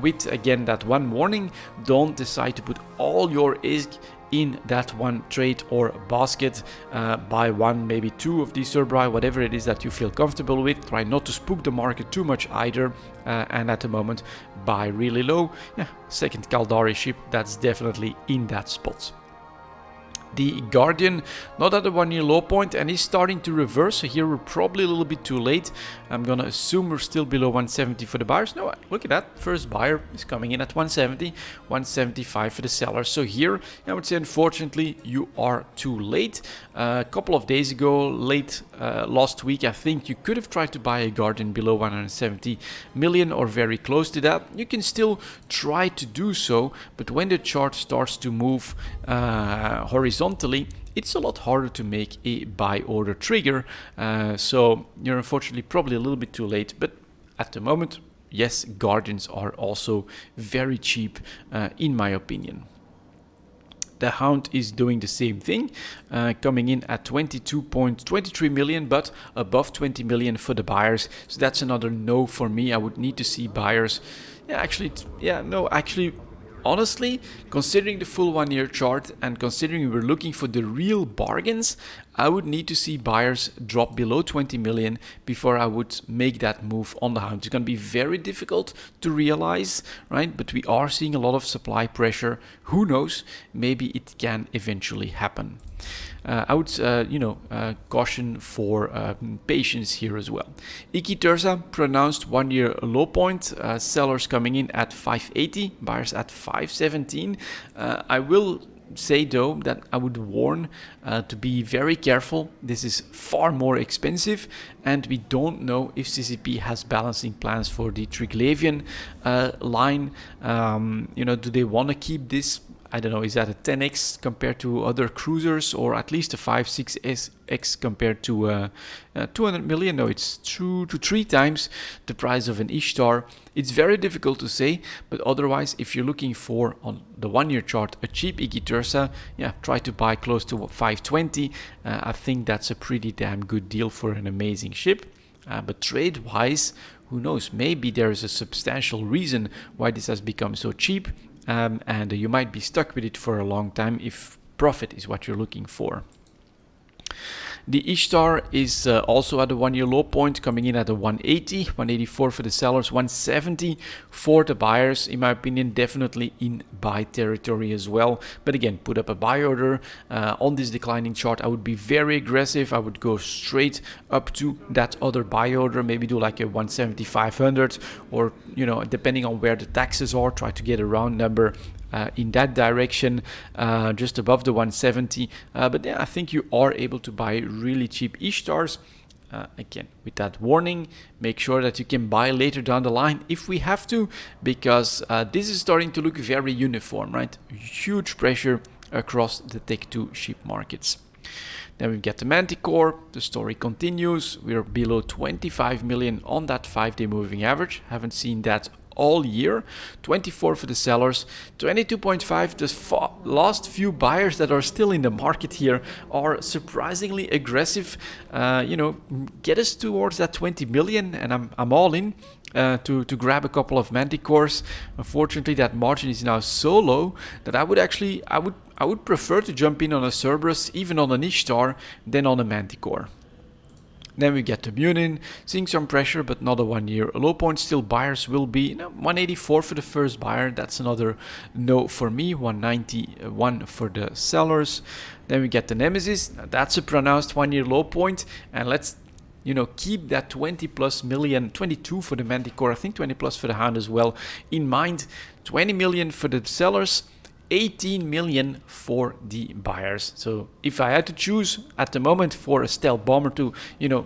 Speaker 1: with again that one warning: don't decide to put all your ISG in that one trade or basket. Buy one, maybe two of these Cerberi, whatever it is that you feel comfortable with. Try not to spook the market too much either, and at the moment buy really low. Yeah, second Caldari ship, that's definitely in that spot. The Guardian, not at the 1 year low point, and is starting to reverse, so here we're probably a little bit too late. I'm gonna assume we're still below 170 for the buyers. No, look at that, first buyer is coming in at 170, 175 for the sellers. So here I would say, unfortunately, you are too late. A couple of days ago, late last week, I think you could have tried to buy a Guardian below 170 million or very close to that. You can still try to do so, but when the chart starts to move horizontally, it's a lot harder to make a buy order trigger. So you're unfortunately probably a little bit too late, but at the moment, yes, Guardians are also very cheap in my opinion. The Hound is doing the same thing, coming in at 22.23 million, but above 20 million for the buyers. So that's another no for me. I would need to see buyers. Actually, honestly, considering the full 1 year chart and considering we're looking for the real bargains, I would need to see buyers drop below 20 million before I would make that move on the Hound. It's going to be very difficult to realize, right? But we are seeing a lot of supply pressure. Who knows? Maybe it can eventually happen. I would, caution for patience here as well. Iquitursa pronounced 1 year low point. Sellers coming in at 580, buyers at 517. I will say though that I would warn to be very careful. This is far more expensive, and we don't know if CCP has balancing plans for the Triglavian line. Do they want to keep this? I don't know, is that a 10x compared to other cruisers, or at least a 5-6x compared to 200 million? No, it's 2 to 3 times the price of an Ishtar. It's very difficult to say, but otherwise, if you're looking for, on the 1-year chart, a cheap Igitursa, try to buy close to 520. I think that's a pretty damn good deal for an amazing ship. But trade-wise, who knows, maybe there is a substantial reason why this has become so cheap. And you might be stuck with it for a long time if profit is what you're looking for. The Ishtar is also at a 1-year low point, coming in at a 180, 184 for the sellers, 170 for the buyers. In my opinion, definitely in buy territory as well. But again, put up a buy order on this declining chart. I would be very aggressive. I would go straight up to that other buy order, maybe do like a 170, 500, or depending on where the taxes are, try to get a round number in that direction, just above the 170. But I think you are able to buy really cheap Ishtars. Again, with that warning, make sure that you can buy later down the line if we have to, because this is starting to look very uniform, right? Huge pressure across the Tech 2 ship markets. Then we get the Manticore. The story continues. We're below 25 million on that 5-day moving average. Haven't seen that all year. 24 for the sellers, 22.5. The last few buyers that are still in the market here are surprisingly aggressive. Get us towards that 20 million, and I'm all in to grab a couple of Manticores. Unfortunately, that margin is now so low that I would prefer to jump in on a Cerberus, even on an Ishtar, than on a Manticore. Then we get the Munin, seeing some pressure, but not a 1-year low point. Still, buyers will be 184 for the first buyer. That's another no for me. 191 for the sellers. Then we get the Nemesis. Now, that's a pronounced 1-year low point, and let's keep that 20 plus million, 22 for the Manticore. I think 20 plus for the Hound as well in mind. 20 million for the sellers. 18 million for the buyers. So if I had to choose at the moment for a stealth bomber to,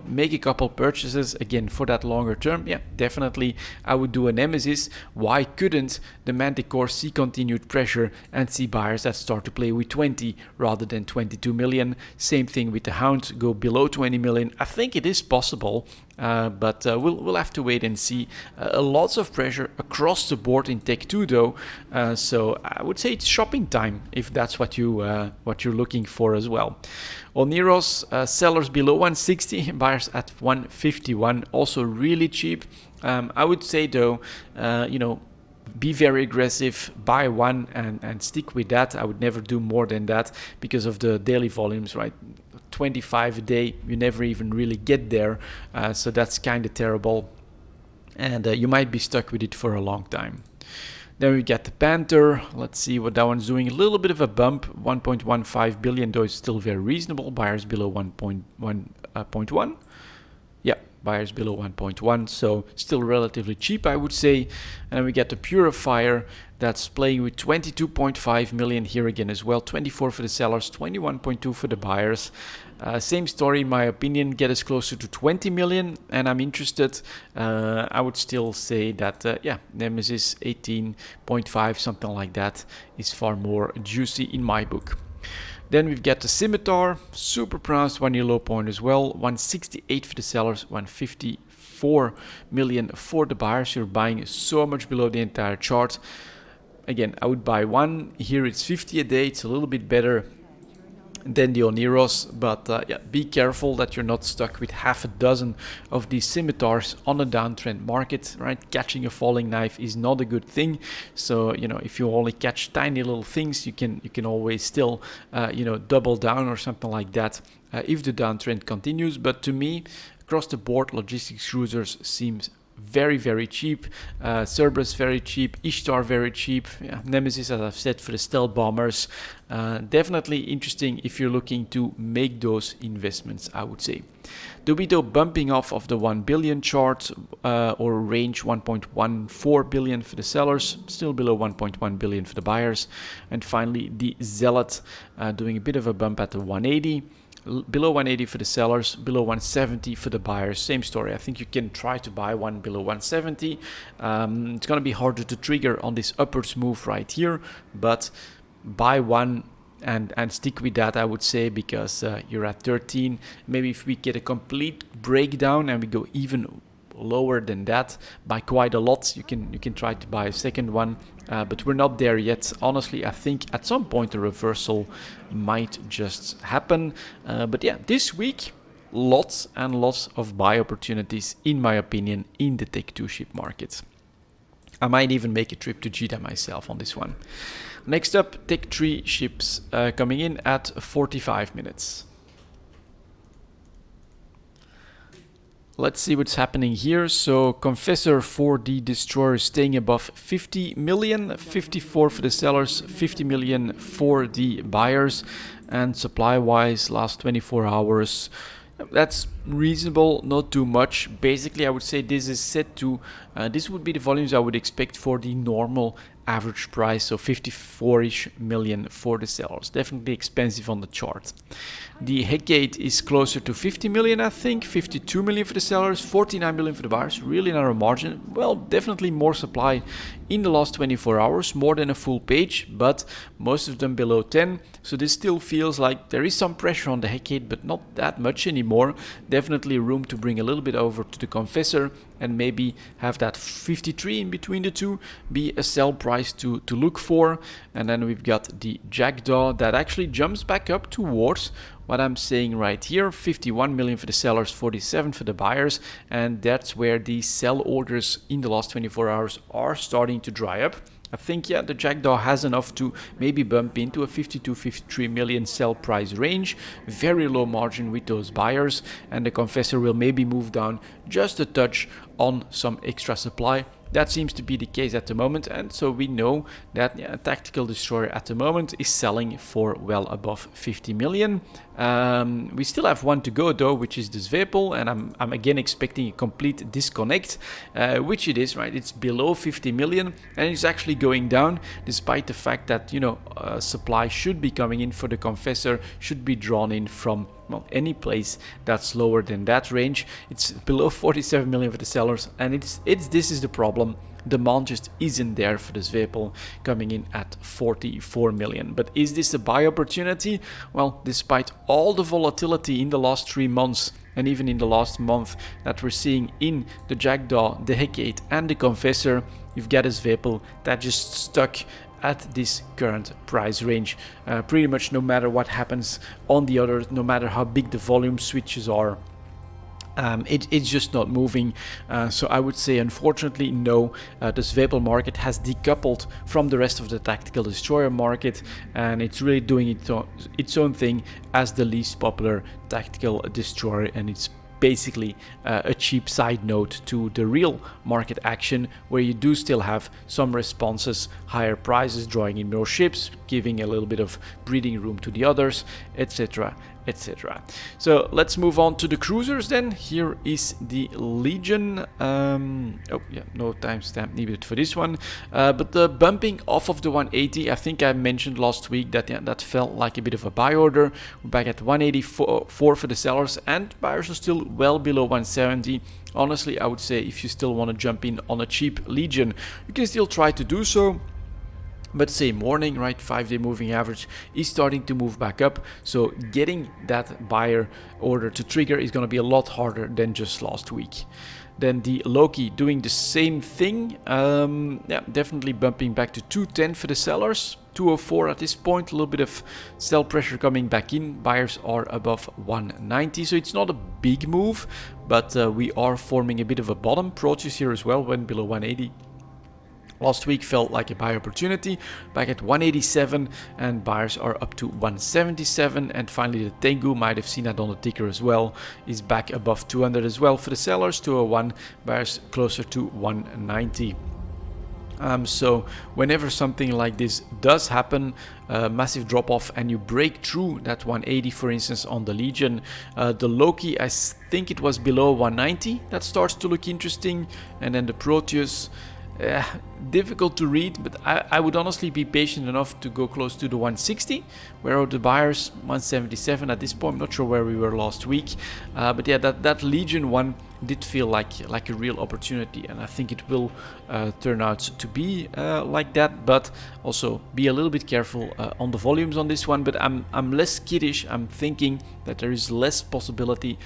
Speaker 1: make a couple purchases again for that longer term, definitely I would do a Nemesis. Why couldn't the Manticore see continued pressure and see buyers that start to play with 20 rather than 22 million? Same thing with the Hound, go below 20 million. I think it is possible. But we'll have to wait and see. Lots of pressure across the board in Tech 2 though, so I would say it's shopping time if that's what you're looking for as well. On Neros, sellers below 160, buyers at 151, also really cheap. I would say though, be very aggressive, buy one and stick with that. I would never do more than that because of the daily volumes, right? 25 a day, you never even really get there. So that's kind of terrible. And you might be stuck with it for a long time. Then we get the Panther. Let's see what that one's doing. A little bit of a bump, 1.15 billion, though it's still very reasonable. Buyers below 1.1. Yeah, buyers below 1.1, so still relatively cheap, I would say. And then we get the Purifier that's playing with 22.5 million here again as well. 24 for the sellers, 21.2 for the buyers. Same story in my opinion, get us closer to 20 million and I'm interested. I would still say that, Nemesis 18.5, something like that, is far more juicy in my book. Then we've got the Scimitar, super pronounced 1-year low point as well. 168 for the sellers, 154 million for the buyers. You're buying so much below the entire chart. Again, I would buy one. Here it's 50 a day. It's a little bit better than the Oneros, but be careful that you're not stuck with half a dozen of these scimitars on a downtrend market, right? Catching a falling knife is not a good thing. So if you only catch tiny little things, you can always still double down or something like that if the downtrend continues. But to me, across the board, logistics cruisers seems very cheap. Cerberus very cheap. Ishtar very cheap. Yeah, Nemesis, as I've said, for the stealth bombers. Definitely interesting if you're looking to make those investments, I would say. The Widow bumping off of the 1 billion chart or range, 1.14 billion for the sellers, still below 1.1 billion for the buyers. And finally, the Zealot doing a bit of a bump at the 180. Below 180 for the sellers, below 170 for the buyers. Same story. I think you can try to buy one below 170. It's going to be harder to trigger on this upwards move right here, but buy one and stick with that, I would say, because you're at 13. Maybe if we get a complete breakdown and we go even lower than that by quite a lot, you can try to buy a second one, but we're not there yet. Honestly, I think at some point a reversal might just happen, but yeah, this week lots and lots of buy opportunities, in my opinion, in the Tech 2 ship market. I might even make a trip to Jeddah myself on this one. Next up, Tech 3 ships coming in at 45 minutes. Let's see what's happening here. So Confessor for the Destroyer staying above 50 million, 54 for the sellers, 50 million for the buyers. And supply-wise, last 24 hours, that's reasonable, not too much. Basically, I would say this is set to, this would be the volumes I would expect for the normal average price, so 54-ish million for the sellers. Definitely expensive on the chart. The Hecate is closer to 50 million, I think, 52 million for the sellers, 49 million for the buyers, really narrow margin. Well, definitely more supply in the last 24 hours, more than a full page, but most of them below 10. So this still feels like there is some pressure on the Hecate, but not that much anymore. Definitely room to bring a little bit over to the Confessor and maybe have that 53 in between the two be a sell price to look for. And then we've got the Jackdaw that actually jumps back up towards what I'm saying right here, 51 million for the sellers, 47 for the buyers, and that's where the sell orders in the last 24 hours are starting to dry up. I think, yeah, the Jackdaw has enough to maybe bump into a 52-53 million sell price range. Very low margin with those buyers, and the Confessor will maybe move down just a touch on some extra supply. That seems to be the case at the moment, and so we know that a tactical destroyer at the moment is selling for well above 50 million. We still have one to go though, which is the Zweepel, and I'm again expecting a complete disconnect, which it is, right? It's below 50 million, and it's actually going down, despite the fact that, you know, supply should be coming in for the Confessor, should be drawn in from, well, any place that's lower than that range. It's below 47 million for the sellers, and this is the problem. Demand just isn't there for the Zweepel, coming in at 44 million. But is this a buy opportunity? Well, despite all the volatility in the last 3 months and even in the last month that we're seeing in the Jackdaw, the Hecate and the Confessor, you've got a Zweepel that just stuck at this current price range, pretty much no matter what happens on the others, no matter how big the volume switches are. It's just not moving, so I would say, unfortunately, no. The Zweepel market has decoupled from the rest of the tactical destroyer market, and it's really doing its own thing as the least popular tactical destroyer, and it's basically a cheap side note to the real market action, where you do still have some responses, higher prices, drawing in more ships, giving a little bit of breathing room to the others, etc, etc. So let's move on to the cruisers then. Here is the Legion. Oh yeah, no timestamp needed for this one, but the bumping off of the 180, I think I mentioned last week that, yeah, that felt like a bit of a buy order. We're back at 184 for the sellers, and buyers are still well below 170. Honestly, I would say if you still want to jump in on a cheap Legion, you can still try to do so. But say morning, right, 5-day moving average is starting to move back up, so getting that buyer order to trigger is going to be a lot harder than just last week. Then the Loki doing the same thing, yeah, definitely bumping back to 210 for the sellers, 204 at this point, a little bit of sell pressure coming back in. Buyers are above 190, so it's not a big move, but we are forming a bit of a bottom. Proteus here as well went below 180. Last week felt like a buy opportunity back at 187, and buyers are up to 177. And finally, the Tengu, might have seen that on the ticker as well, is back above 200 as well for the sellers, 201, buyers closer to 190. So whenever something like this does happen, massive drop off, and you break through that 180, for instance, on the Legion, the Loki, I think it was below 190, that starts to look interesting. And then the Proteus, difficult to read, but I would honestly be patient enough to go close to the 160, where are the buyers 177 at this point. I'm not sure where we were last week, but yeah, that Legion one did feel like a real opportunity, and I think it will turn out to be like that. But also be a little bit careful on the volumes on this one. But I'm less kiddish. I'm thinking that there is less possibility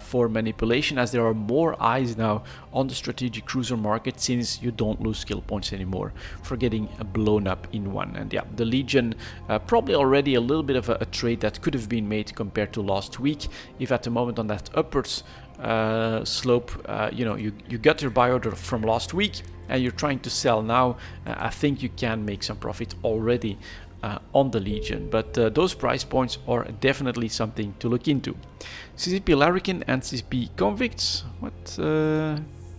Speaker 1: for manipulation, as there are more eyes now on the strategic cruiser market, since you don't lose skill points anymore for getting blown up in one. And yeah, the Legion, probably already a little bit of a trade that could have been made compared to last week, if at the moment on that upwards slope, you got your buy order from last week and you're trying to sell now. I think you can make some profit already on the Legion, but those price points are definitely something to look into. CCP Larrikin and CCP Convicts, what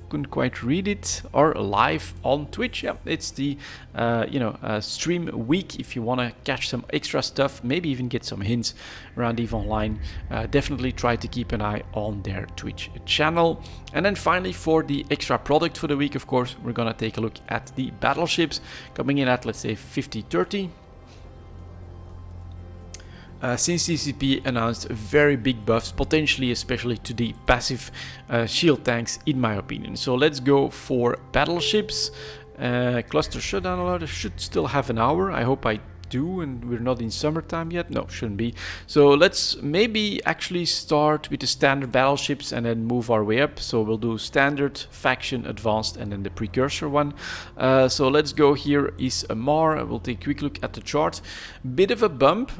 Speaker 1: couldn't quite read it, are live on Twitch. Yeah, it's the stream week. If you want to catch some extra stuff, maybe even get some hints around EVE Online, definitely try to keep an eye on their Twitch channel. And then finally, for the extra product for the week, of course, we're gonna take a look at the battleships coming in at, let's say, 50-30. Since CCP announced very big buffs, potentially especially to the passive shield tanks, in my opinion. So let's go for battleships. Cluster shutdown alert should still have an hour. I hope I do, and we're not in summertime yet. No, shouldn't be. So let's maybe actually start with the standard battleships and then move our way up. So we'll do standard, faction, advanced, and then the precursor one. So let's go. Here is a Mar. We'll take a quick look at the chart. Bit of a bump.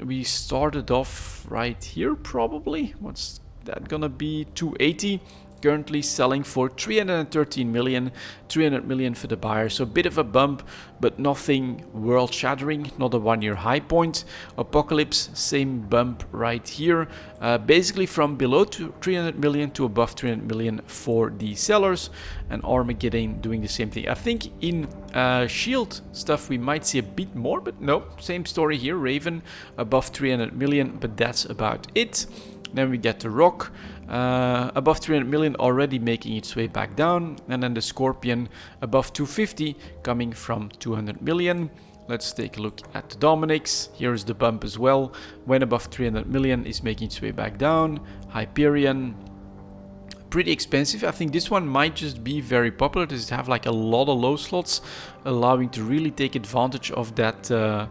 Speaker 1: We started off right here probably. What's that gonna be? 280. Currently selling for 313 million, 300 million for the buyer. So a bit of a bump, but nothing world shattering, not a 1-year high point. Apocalypse, same bump right here. Basically from below 300 million to above 300 million for the sellers, and Armageddon doing the same thing. I think in shield stuff we might see a bit more, but no, same story here. Raven above 300 million, but that's about it. Then we get the Rock, above 300 million, already making its way back down. And then the Scorpion above 250, coming from 200 million. Let's take a look at the Dominics. Here's the bump as well. When above 300 million is making its way back down. Hyperion, pretty expensive. I think this one might just be very popular. Does it have like a lot of low slots, allowing to really take advantage of that.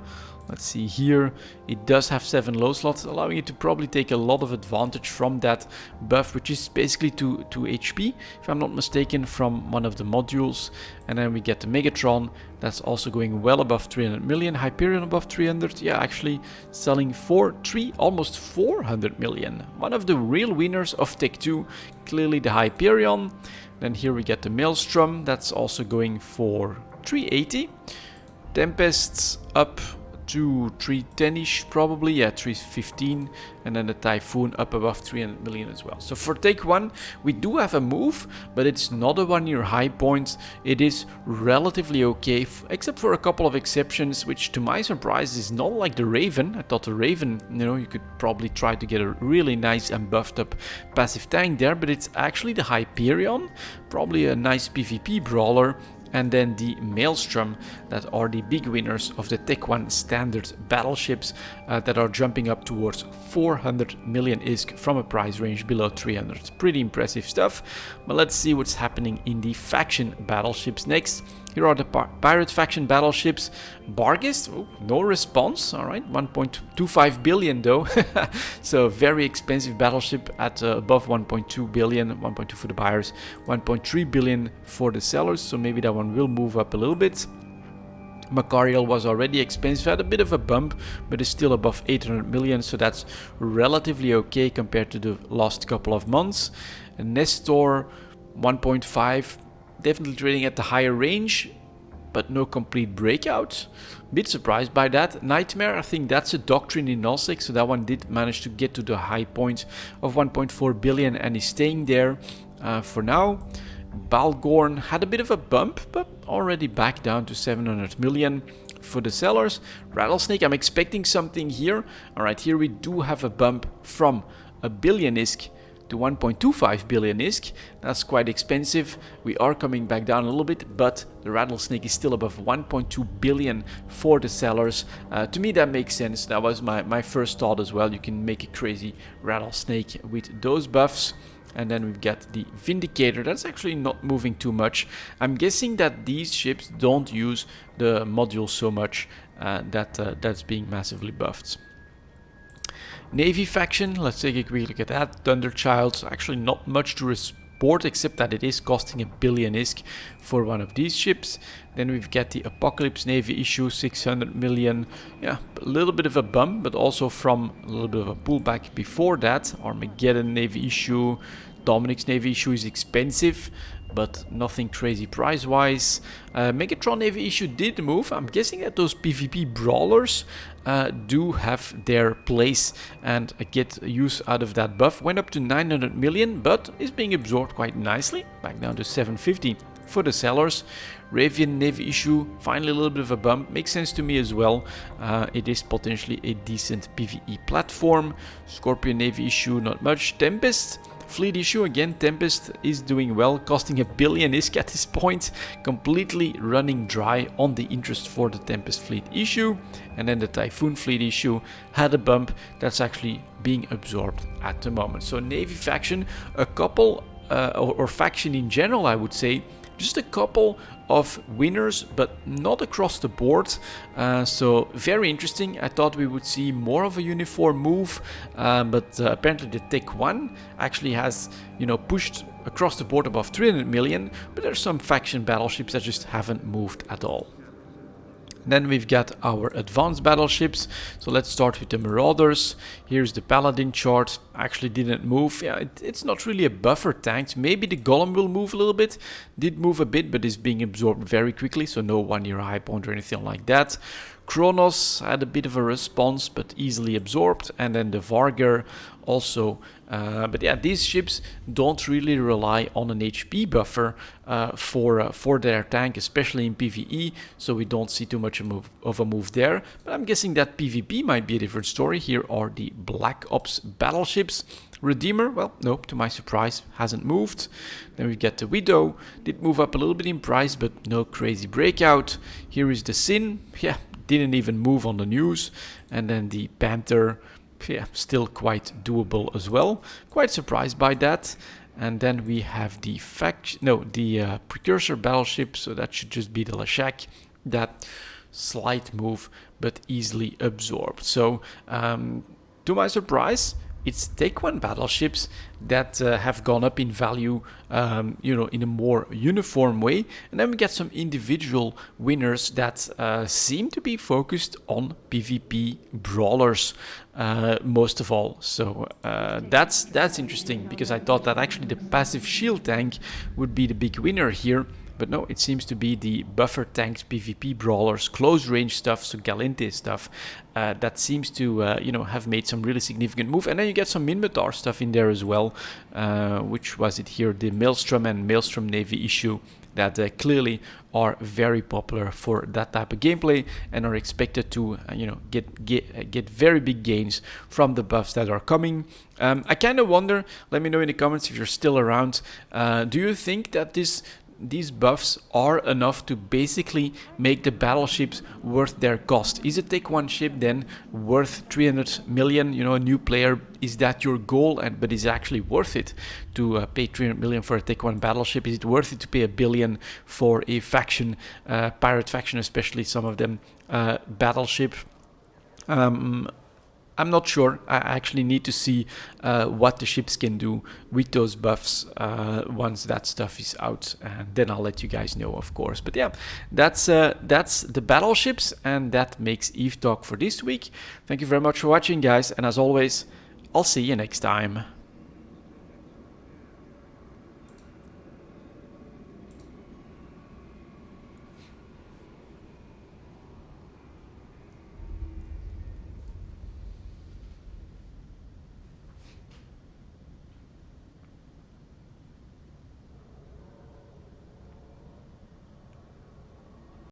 Speaker 1: Let's see here, it does have 7 low slots, allowing it to probably take a lot of advantage from that buff, which is basically to HP, if I'm not mistaken, from one of the modules. And then we get the Megatron, that's also going well above 300 million. Hyperion above 300, yeah, actually selling for almost 400 million. One of the real winners of Tech 2, clearly the Hyperion. Then here we get the Maelstrom, that's also going for 380. Tempests up to 310-ish probably, yeah, 315, and then the Typhoon up above 300 million as well. So for take 1 we do have a move, but it's not a 1-year high point. It is relatively okay, except for a couple of exceptions, which to my surprise is not like the Raven. I thought the Raven, you could probably try to get a really nice and buffed up passive tank there, but it's actually the Hyperion, probably a nice PvP brawler, and then the Maelstrom, that are the big winners of the Tech 1 standard battleships, that are jumping up towards 400 million ISK from a price range below 300. Pretty impressive stuff. But let's see what's happening in the faction battleships next. Here are the pirate faction battleships. Barghest, no response. All right, 1.25 billion though. So very expensive battleship at above 1.2 billion, 1.2 for the buyers, 1.3 billion for the sellers. So maybe that one will move up a little bit. Macariel was already expensive, had a bit of a bump, but is still above 800 million, so that's relatively okay compared to the last couple of months. And Nestor, 1.5. definitely trading at the higher range, but no complete breakout. Bit surprised by that. Nightmare, I think that's a doctrine in Nullsec, so that one did manage to get to the high point of 1.4 billion and is staying there for now. Balgorn had a bit of a bump, but already back down to 700 million for the sellers. Rattlesnake, I'm expecting something here. Alright, here we do have a bump from a billion ISK to 1.25 billion ISK. That's quite expensive. We are coming back down a little bit, but the Rattlesnake is still above 1.2 billion for the sellers. To me, that makes sense. That was my first thought as well. You can make a crazy Rattlesnake with those buffs. And then we've got the Vindicator. That's actually not moving too much. I'm guessing that these ships don't use the module so much that's being massively buffed. Navy faction, let's take a quick look at that. Thunderchild, actually not much to report except that it is costing a billion ISK for one of these ships. Then we've got the Apocalypse Navy issue, 600 million. Yeah, a little bit of a bump, but also from a little bit of a pullback before that. Armageddon Navy issue, Dominic's Navy issue is expensive, but nothing crazy price-wise. Megatron Navy issue did move. I'm guessing that those PvP brawlers do have their place and get use out of that buff. Went up to 900 million, but is being absorbed quite nicely. Back down to 750 for the sellers. Ravian Navy issue, finally a little bit of a bump. Makes sense to me as well. It is potentially a decent PvE platform. Scorpion Navy issue, not much. Tempest Fleet issue, again, Tempest is doing well, costing a billion ISK at this point, completely running dry on the interest for the Tempest Fleet issue. And then the Typhoon Fleet issue had a bump that's actually being absorbed at the moment. So Navy faction, a couple, or faction in general, I would say, just a couple of winners, but not across the board. So very interesting. I thought we would see more of a uniform move, but apparently the Tech 1 actually has, you know, pushed across the board above 300 million, but there's some faction battleships that just haven't moved at all. Then we've got our advanced battleships. So let's start with the Marauders. Here's the Paladin chart. Actually didn't move. Yeah, it's not really a buffer tank. Maybe the Golem will move a little bit. Did move a bit, but is being absorbed very quickly. So no one-year high point or anything like that. Kronos had a bit of a response, but easily absorbed. And then the Vargar also. But yeah, these ships don't really rely on an HP buffer for their tank, especially in PvE. So we don't see too much of a move there. But I'm guessing that PvP might be a different story. Here are the Black Ops battleships. Redeemer, well, no, to my surprise, hasn't moved. Then we get the Widow. Did move up a little bit in price, but no crazy breakout. Here is the Sin. Yeah, didn't even move on the news. And then the Panther, yeah, still quite doable as well. Quite surprised by that. And then we have the Precursor battleship, so that should just be the Lashak. That slight move, but easily absorbed. So, to my surprise, it's Take 1 battleships that have gone up in value, you know, in a more uniform way. And then we get some individual winners that seem to be focused on PvP brawlers most of all. So that's interesting, because I thought that actually the passive shield tank would be the big winner here. But no, it seems to be the buffer tanks, PvP brawlers, close range stuff, so Galente stuff, that seems to, you know, have made some really significant move. And then you get some Minmatar stuff in there as well, which was it here, the Maelstrom and Maelstrom Navy issue, that clearly are very popular for that type of gameplay and are expected to, you know, get very big gains from the buffs that are coming. I kind of wonder, let me know in the comments if you're still around, do you think that these buffs are enough to basically make the battleships worth their cost? Is a Take 1 ship then worth 300 million? You know, a new player, is that your goal? But is it actually worth it to pay 300 million for a Take 1 battleship? Is it worth it to pay $1 billion for a faction, pirate faction, especially some of them, battleship? I'm not sure. I actually need to see what the ships can do with those buffs once that stuff is out, and then I'll let you guys know, of course. But yeah, that's the battleships, and that makes Eve Talk for this week. Thank you very much for watching, guys, and as always, I'll see you next time.